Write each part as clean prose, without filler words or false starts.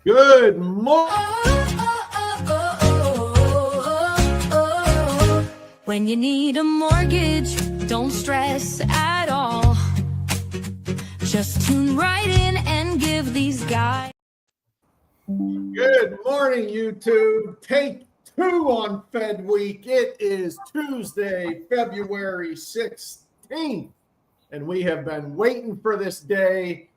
Good morning. When you need a mortgage, don't stress at all. Just tune right in and give these guys. Good morning, YouTube. Take two on Fed Week. It is Tuesday, February 16th, and we have been waiting for this day.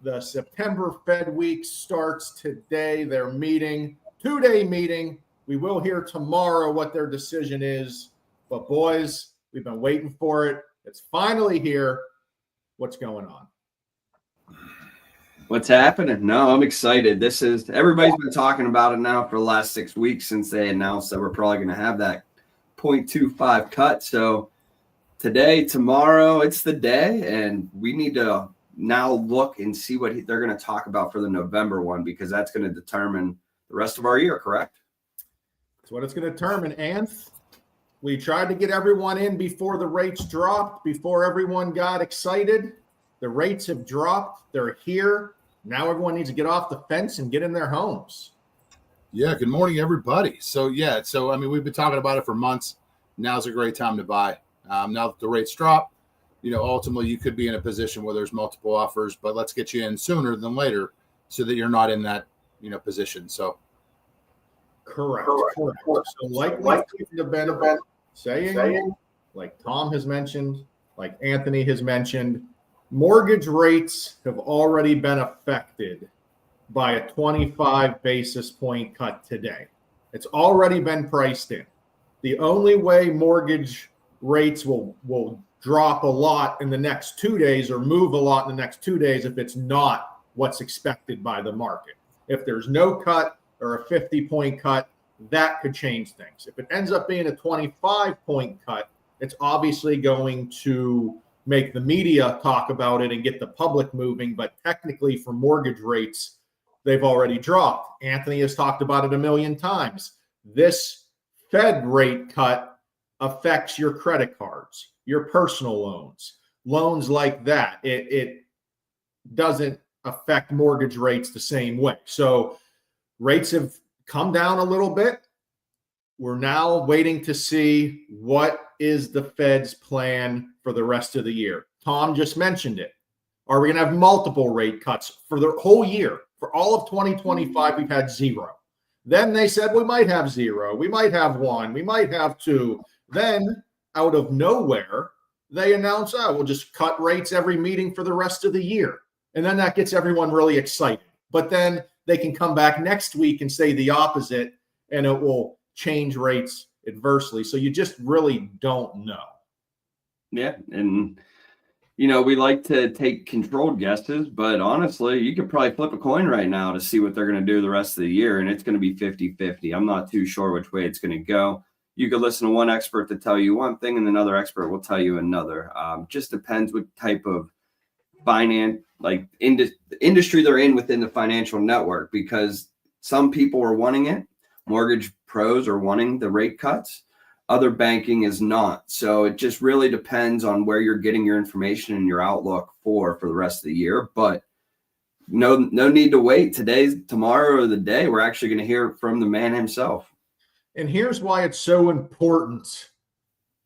The September Fed Week starts today. Their meeting, two-day meeting. We will hear tomorrow what their decision is. But boys, we've been waiting for it. It's finally here. What's going on? What's happening? No, I'm excited. Everybody's been talking about it now for the last 6 weeks since they announced that we're probably going to have that 0.25 cut. So today, tomorrow, it's the day, and we need to now look and see what they're going to talk about for the November one, because that's going to determine the rest of our year, correct? That's what it's going to determine. Anth, we tried to get everyone in before the rates dropped, before everyone got excited. The rates have dropped. They're here. Now everyone needs to get off the fence and get in their homes. Yeah, good morning, everybody. So we've been talking about it for months. Now's a great time to buy. Now that the rates drop, ultimately you could be in a position where there's multiple offers, but let's get you in sooner than later so that you're not in that, position. So Correct. So like the benefit saying, like Tom has mentioned, like Anthony has mentioned, mortgage rates have already been affected by a 25 basis point cut today. It's already been priced in. The only way mortgage rates will drop a lot in the next 2 days or move a lot in the next 2 days if it's not what's expected by the market. If there's no cut or a 50-point cut, that could change things. If it ends up being a 25-point cut, it's obviously going to make the media talk about it and get the public moving. But technically for mortgage rates, they've already dropped. Anthony has talked about it a million times. This Fed rate cut affects your credit cards, your personal loans like that. It doesn't affect mortgage rates the same way. So rates have come down a little bit. We're now waiting to see what is the Fed's plan for the rest of the year. Tom just mentioned it. Are we going to have multiple rate cuts for the whole year? For all of 2025, we've had zero. Then they said we might have zero. We might have one. We might have two. Then out of nowhere, they announce, we'll just cut rates every meeting for the rest of the year. And then that gets everyone really excited. But then they can come back next week and say the opposite, and it will change rates adversely. So you just really don't know. Yeah. And, we like to take controlled guesses, but honestly, you could probably flip a coin right now to see what they're going to do the rest of the year. And it's going to be 50-50. I'm not too sure which way it's going to go. You could listen to one expert to tell you one thing and another expert will tell you another. Just depends what type of finance, like industry they're in within the financial network, because some people are wanting it. Mortgage pros are wanting the rate cuts. Other banking is not. So it just really depends on where you're getting your information and your outlook for the rest of the year. But no need to wait. Tomorrow or the day, we're actually going to hear from the man himself. And here's why it's so important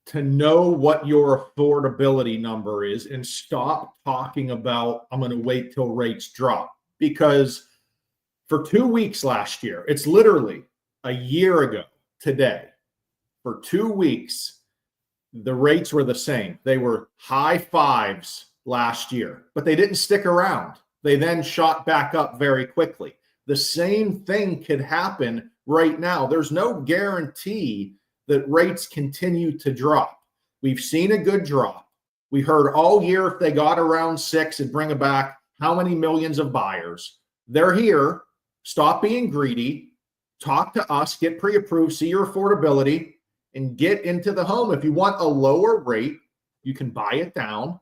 to know what your affordability number is and stop talking about, I'm going to wait till rates drop. Because for 2 weeks last year, it's literally a year ago today, for 2 weeks, the rates were the same. They were high fives last year, but they didn't stick around. They then shot back up very quickly. The same thing could happen right now. There's no guarantee that rates continue to drop. We've seen a good drop. We heard all year if they got around 6, it'd bring back how many millions of buyers. They're here. Stop being greedy. Talk to us. Get pre-approved. See your affordability and get into the home. If you want a lower rate, you can buy it down.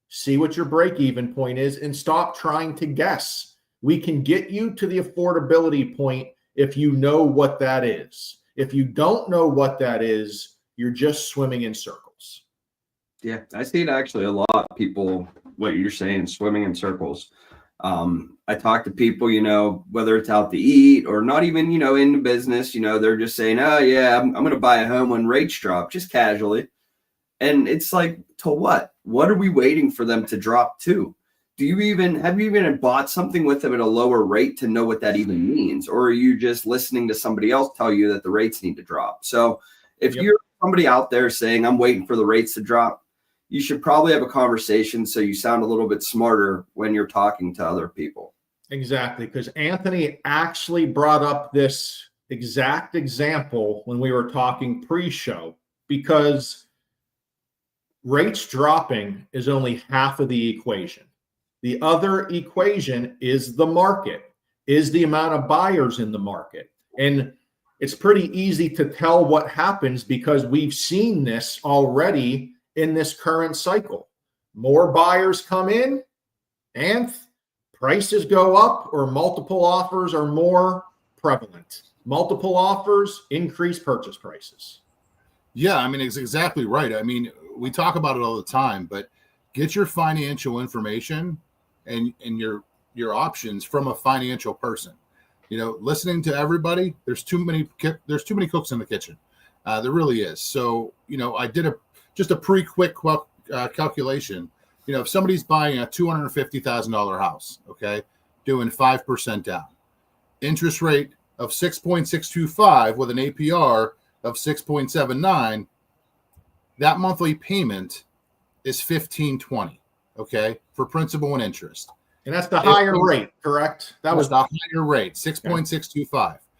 See what your break-even point is and stop trying to guess. We can get you to the affordability point if you know what that is. If you don't know what that is, you're just swimming in circles. Yeah, I see it actually a lot. People, what you're saying, swimming in circles. I talk to people, whether it's out to eat or not even, in the business, they're just saying, oh yeah, I'm going to buy a home when rates drop, just casually. And it's like, to what? What are we waiting for them to drop to? Have you even bought something with them at a lower rate to know what that even means? Or are you just listening to somebody else tell you that the rates need to drop? So if you're somebody out there saying, I'm waiting for the rates to drop, you should probably have a conversation so you sound a little bit smarter when you're talking to other people. Exactly, because Anthony actually brought up this exact example when we were talking pre-show, because rates dropping is only half of the equation. The other equation is the market, is the amount of buyers in the market. And it's pretty easy to tell what happens because we've seen this already in this current cycle. More buyers come in and prices go up, or multiple offers are more prevalent. Multiple offers increase purchase prices. Yeah, I mean, it's exactly right. I mean, we talk about it all the time, but get your financial information and your options from a financial person. Listening to everybody, there's too many cooks in the kitchen. There really is. So, I did just a pretty quick calculation. If somebody's buying a $250,000 house, okay, doing 5% down, interest rate of 6.625 with an APR of 6.79, that monthly payment is $1,520, okay, for principal and interest. And that's the higher rate, correct? That was the higher rate, 6.625.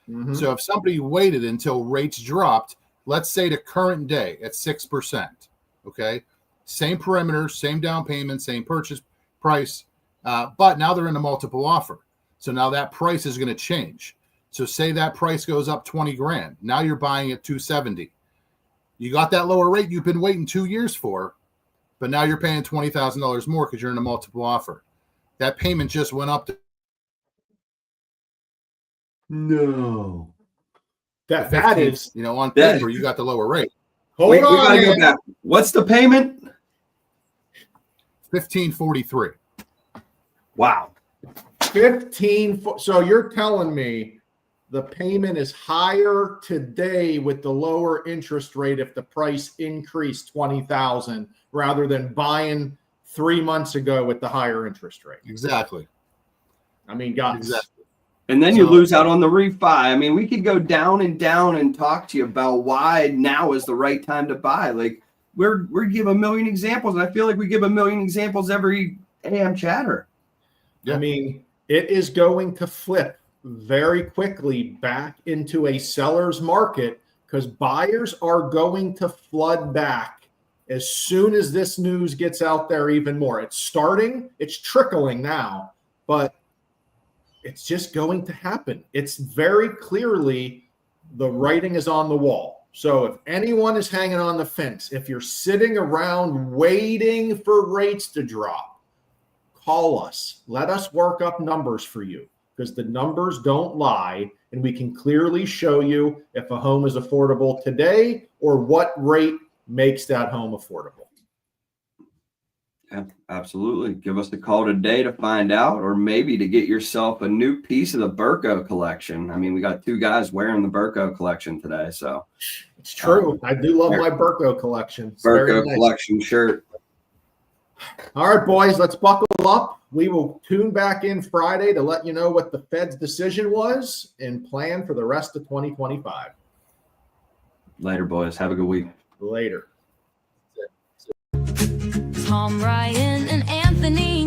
Mm-hmm. So if somebody waited until rates dropped, let's say to current day at 6%, okay, same perimeter, same down payment, same purchase price, but now they're in a multiple offer. So now that price is going to change. So say that price goes up 20 grand. Now you're buying at 270. You got that lower rate you've been waiting 2 years for, but now you're paying $20,000 more because you're in a multiple offer. That payment just went up to no. That is, on paper, you got the lower rate. Hold we on. gotta go back. What's the payment? $1,543. Wow. 15. So you're telling me the payment is higher today with the lower interest rate if the price increased 20,000 rather than buying 3 months ago with the higher interest rate. Exactly. I mean, guys. Exactly. And then you lose out on the refi. I mean, we could go down and talk to you about why now is the right time to buy. Like we're give a million examples, and I feel like we give a million examples every AM chatter. Yeah. I mean, it is going to flip very quickly back into a seller's market because buyers are going to flood back as soon as this news gets out there even more. It's starting, it's trickling now, but it's just going to happen. It's very clearly the writing is on the wall. So if anyone is hanging on the fence, if you're sitting around waiting for rates to drop, call us. Let us work up numbers for you because the numbers don't lie, and we can clearly show you if a home is affordable today or what rate makes that home affordable. Yeah, absolutely. Give us a call today to find out, or maybe to get yourself a new piece of the Burko collection. I mean, we got 2 guys wearing the Burko collection today, so it's true. I do love my Burko collection. It's Burko collection shirt. All right, boys, let's buckle up. We will tune back in Friday to let you know what the Fed's decision was and plan for the rest of 2025. Later, boys. Have a good week. Later. Tom, Ryan, and Anthony